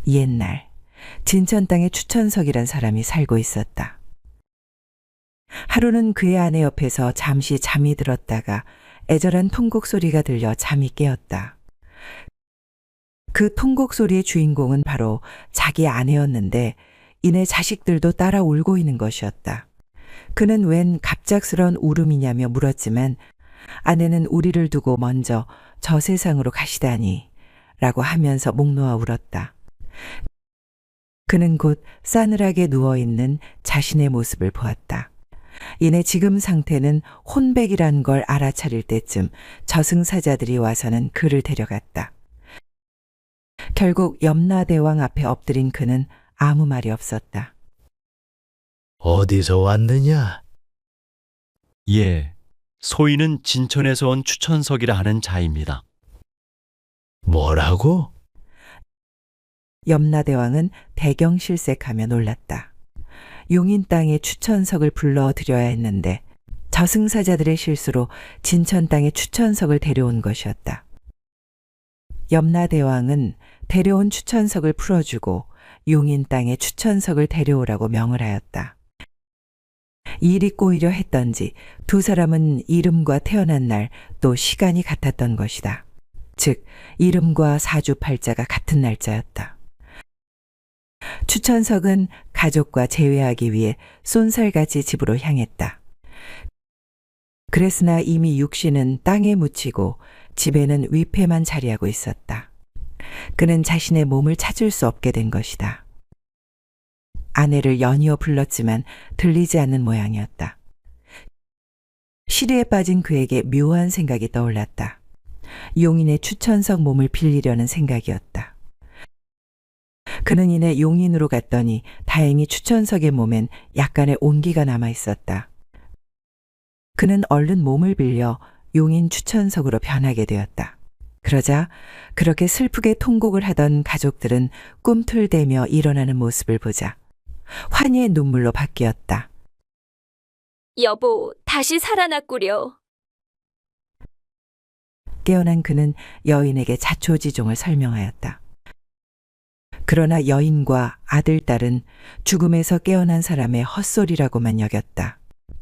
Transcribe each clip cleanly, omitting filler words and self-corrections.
옛날 진천 땅에 추천석이란 사람이 살고 있었다. 하루는 그의 아내 옆에서 잠시 잠이 들었다가 애절한 통곡 소리가 들려 잠이 깨었다. 그 통곡 소리의 주인공은 바로 자기 아내였는데 이내 자식들도 따라 울고 있는 것이었다. 그는 웬 갑작스런 울음이냐며 물었지만 아내는 우리를 두고 먼저 저 세상으로 가시다니 라고 하면서 목 놓아 울었다. 그는 곧 싸늘하게 누워있는 자신의 모습을 보았다. 이내 지금 상태는 혼백이란 걸 알아차릴 때쯤 저승사자들이 와서는 그를 데려갔다. 결국 염라대왕 앞에 엎드린 그는 아무 말이 없었다. 어디서 왔느냐? 예, 소인은 진천에서 온 추천석이라 하는 자입니다. 뭐라고? 염라대왕은 대경실색하며 놀랐다. 용인 땅에 추천석을 불러들여야 했는데 저승사자들의 실수로 진천 땅에 추천석을 데려온 것이었다. 염라대왕은 데려온 추천석을 풀어주고 용인 땅에 추천석을 데려오라고 명을 하였다. 일이 꼬이려 했던지 두 사람은 이름과 태어난 날 또 시간이 같았던 것이다. 즉 이름과 사주팔자가 같은 날짜였다. 추천석은 가족과 재회하기 위해 쏜살같이 집으로 향했다. 그랬으나 이미 육신은 땅에 묻히고 집에는 위패만 자리하고 있었다. 그는 자신의 몸을 찾을 수 없게 된 것이다. 아내를 연이어 불렀지만 들리지 않는 모양이었다. 시리에 빠진 그에게 묘한 생각이 떠올랐다. 용인의 추천석 몸을 빌리려는 생각이었다. 그는 이내 용인으로 갔더니 다행히 추천석의 몸엔 약간의 온기가 남아 있었다. 그는 얼른 몸을 빌려 용인 추천석으로 변하게 되었다. 그러자 그렇게 슬프게 통곡을 하던 가족들은 꿈틀대며 일어나는 모습을 보자 환희의 눈물로 바뀌었다. 여보, 다시 살아났구려. 깨어난 그는 여인에게 자초지종을 설명하였다. 그러나 여인과 아들, 딸은 죽음에서 깨어난 사람의 헛소리라고만 여겼다.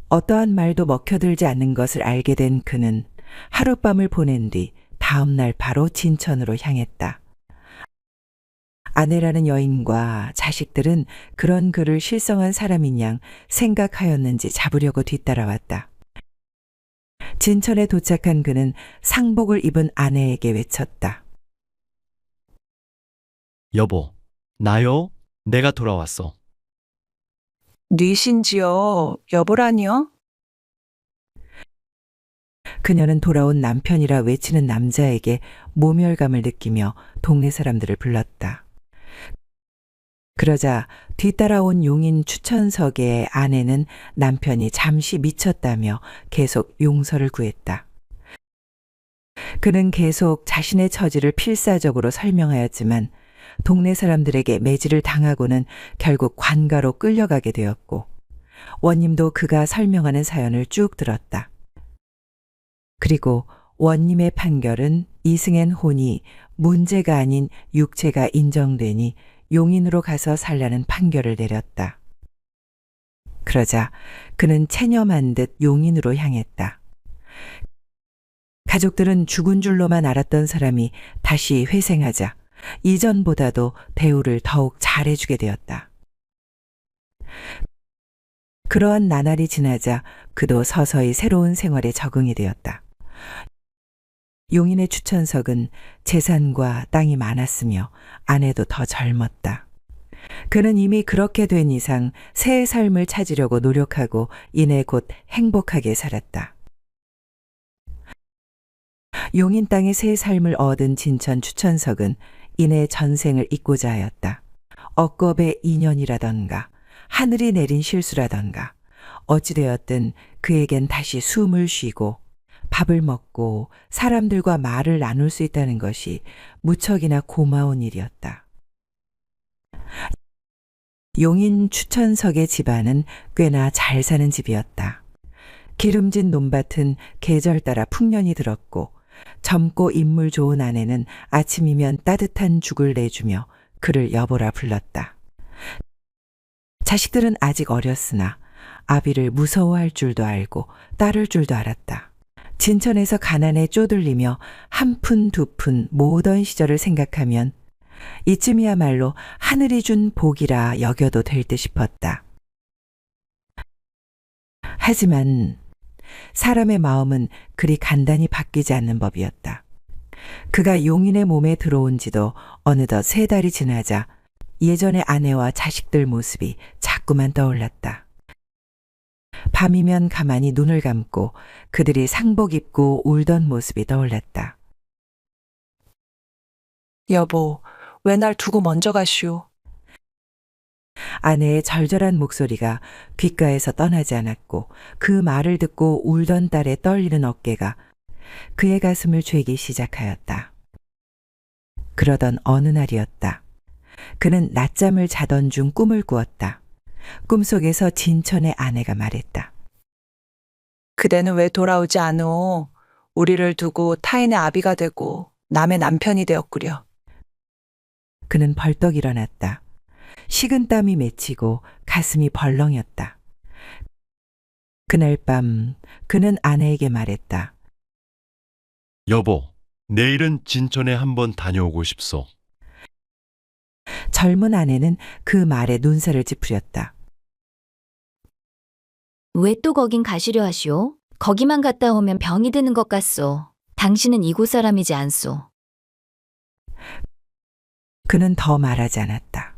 어떠한 말도 먹혀들지 않는 것을 알게 된 그는 하룻밤을 보낸 뒤 다음 날 바로 진천으로 향했다. 아내라는 여인과 자식들은 그런 그를 실성한 사람인 양 생각하였는지 잡으려고 뒤따라왔다. 진천에 도착한 그는 상복을 입은 아내에게 외쳤다. 여보, 나요? 내가 돌아왔어. 뉘신지요? 여보라니요? 그녀는 돌아온 남편이라 외치는 남자에게 모멸감을 느끼며 동네 사람들을 불렀다. 그러자 뒤따라온 용인 추천석의 아내는 남편이 잠시 미쳤다며 계속 용서를 구했다. 그는 계속 자신의 처지를 필사적으로 설명하였지만 동네 사람들에게 매질을 당하고는 결국 관가로 끌려가게 되었고 원님도 그가 설명하는 사연을 쭉 들었다. 그리고 원님의 판결은 이승엔 혼이 문제가 아닌 육체가 인정되니 용인으로 가서 살라는 판결을 내렸다. 그러자 그는 체념한 듯 용인으로 향했다. 가족들은 죽은 줄로만 알았던 사람이 다시 회생하자 이전보다도 대우를 더욱 잘해주게 되었다. 그러한 나날이 지나자 그도 서서히 새로운 생활에 적응이 되었다. 용인의 추천석은 재산과 땅이 많았으며 아내도 더 젊었다. 그는 이미 그렇게 된 이상 새 삶을 찾으려고 노력하고 이내 곧 행복하게 살았다. 용인 땅의 새 삶을 얻은 진천 추천석은 이내 전생을 잊고자 하였다. 억겁의 인연이라던가 하늘이 내린 실수라던가 어찌되었든 그에겐 다시 숨을 쉬고 밥을 먹고 사람들과 말을 나눌 수 있다는 것이 무척이나 고마운 일이었다. 용인 추천석의 집안은 꽤나 잘 사는 집이었다. 기름진 논밭은 계절 따라 풍년이 들었고 젊고 인물 좋은 아내는 아침이면 따뜻한 죽을 내주며 그를 여보라 불렀다. 자식들은 아직 어렸으나 아비를 무서워할 줄도 알고 따를 줄도 알았다. 진천에서 가난에 쪼들리며 한 푼 두 푼 모으던 시절을 생각하면 이쯤이야말로 하늘이 준 복이라 여겨도 될 듯 싶었다. 하지만 사람의 마음은 그리 간단히 바뀌지 않는 법이었다. 그가 용인의 몸에 들어온 지도 어느덧 3달이 지나자 예전의 아내와 자식들 모습이 자꾸만 떠올랐다. 밤이면 가만히 눈을 감고 그들이 상복 입고 울던 모습이 떠올랐다. 여보, 왜 날 두고 먼저 가시오? 아내의 절절한 목소리가 귓가에서 떠나지 않았고 그 말을 듣고 울던 딸의 떨리는 어깨가 그의 가슴을 죄기 시작하였다. 그러던 어느 날이었다. 그는 낮잠을 자던 중 꿈을 꾸었다. 꿈속에서 진천의 아내가 말했다. 그대는 왜 돌아오지 않으오? 우리를 두고 타인의 아비가 되고 남의 남편이 되었구려. 그는 벌떡 일어났다. 식은 땀이 맺히고 가슴이 벌렁였다. 그날 밤 그는 아내에게 말했다. 여보, 내일은 진천에 한번 다녀오고 싶소. 젊은 아내는 그 말에 눈살을 찌푸렸다. 왜 또 거긴 가시려 하시오? 거기만 갔다 오면 병이 드는 것 같소. 당신은 이곳 사람이지 않소. 그는 더 말하지 않았다.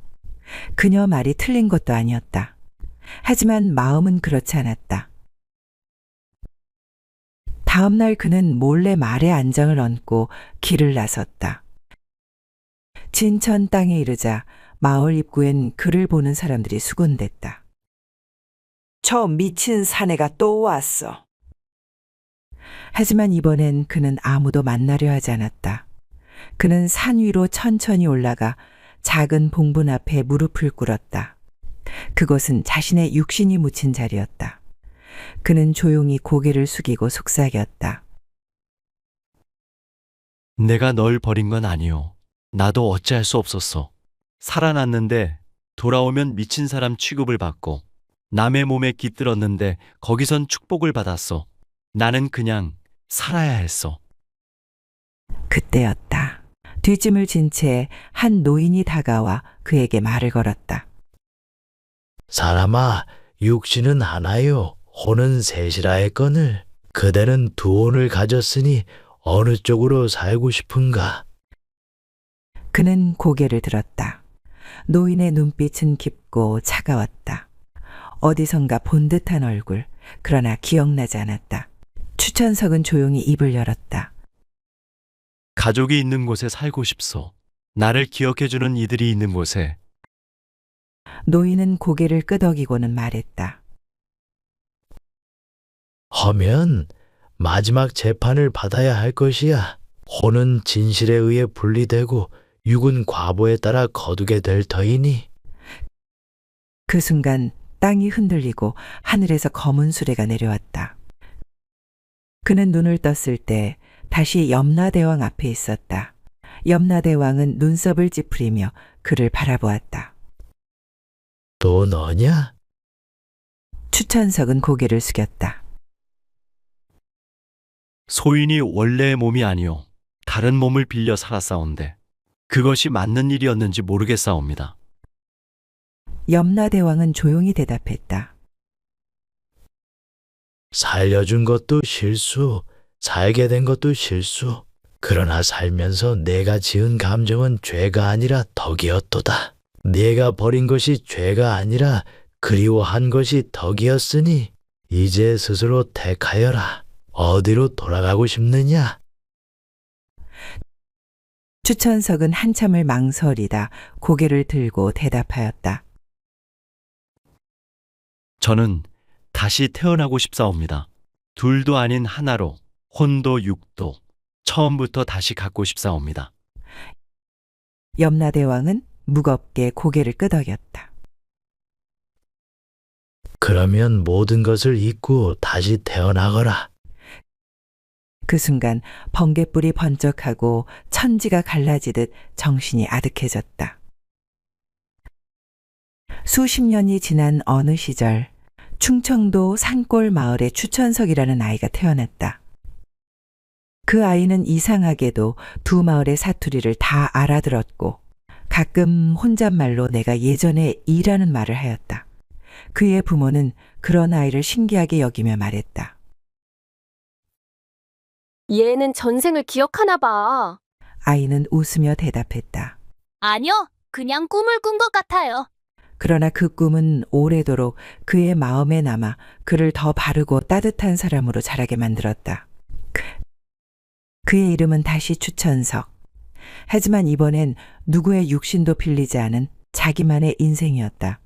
그녀 말이 틀린 것도 아니었다. 하지만 마음은 그렇지 않았다. 다음 날 그는 몰래 말의 안장을 얹고 길을 나섰다. 진천 땅에 이르자 마을 입구엔 그를 보는 사람들이 수군댔다. 저 미친 사내가 또 왔어. 하지만 이번엔 그는 아무도 만나려 하지 않았다. 그는 산 위로 천천히 올라가 작은 봉분 앞에 무릎을 꿇었다. 그곳은 자신의 육신이 묻힌 자리였다. 그는 조용히 고개를 숙이고 속삭였다. 내가 널 버린 건 아니오. 나도 어찌할 수 없었어. 살아났는데 돌아오면 미친 사람 취급을 받고 남의 몸에 깃들었는데 거기선 축복을 받았어. 나는 그냥 살아야 했어. 그때였다. 뒷짐을 진 채 한 노인이 다가와 그에게 말을 걸었다. 사람아, 육신은 하나요. 혼은 셋이라 했거늘. 그대는 두 혼을 가졌으니 어느 쪽으로 살고 싶은가? 그는 고개를 들었다. 노인의 눈빛은 깊고 차가웠다. 어디선가 본 듯한 얼굴, 그러나 기억나지 않았다. 추천석은 조용히 입을 열었다. 가족이 있는 곳에 살고 싶소. 나를 기억해주는 이들이 있는 곳에. 노인은 고개를 끄덕이고는 말했다. 하면 마지막 재판을 받아야 할 것이야. 혼은 진실에 의해 분리되고 육은 과보에 따라 거두게 될 터이니. 그 순간 땅이 흔들리고 하늘에서 검은 수레가 내려왔다. 그는 눈을 떴을 때 다시 염라대왕 앞에 있었다. 염라대왕은 눈썹을 찌푸리며 그를 바라보았다. 또 너냐? 추천석은 고개를 숙였다. 소인이 원래의 몸이 아니오. 다른 몸을 빌려 살았사온데 그것이 맞는 일이었는지 모르겠사옵니다. 염라대왕은 조용히 대답했다. 살려준 것도 실수, 살게 된 것도 실수. 그러나 살면서 내가 지은 감정은 죄가 아니라 덕이었도다. 내가 버린 것이 죄가 아니라 그리워한 것이 덕이었으니 이제 스스로 택하여라. 어디로 돌아가고 싶느냐? 추천석은 한참을 망설이다 고개를 들고 대답하였다. 저는 다시 태어나고 싶사옵니다. 둘도 아닌 하나로 혼도 육도 처음부터 다시 갖고 싶사옵니다. 염라대왕은 무겁게 고개를 끄덕였다. 그러면 모든 것을 잊고 다시 태어나거라. 그 순간 번갯불이 번쩍하고 천지가 갈라지듯 정신이 아득해졌다. 수십 년이 지난 어느 시절 충청도 산골 마을에 추천석이라는 아이가 태어났다. 그 아이는 이상하게도 두 마을의 사투리를 다 알아들었고 가끔 혼잣말로 내가 예전에 이라는 말을 하였다. 그의 부모는 그런 아이를 신기하게 여기며 말했다. 얘는 전생을 기억하나 봐. 아이는 웃으며 대답했다. 아니요, 그냥 꿈을 꾼 것 같아요. 그러나 그 꿈은 오래도록 그의 마음에 남아 그를 더 바르고 따뜻한 사람으로 자라게 만들었다. 그의 이름은 다시 추천석. 하지만 이번엔 누구의 육신도 빌리지 않은 자기만의 인생이었다.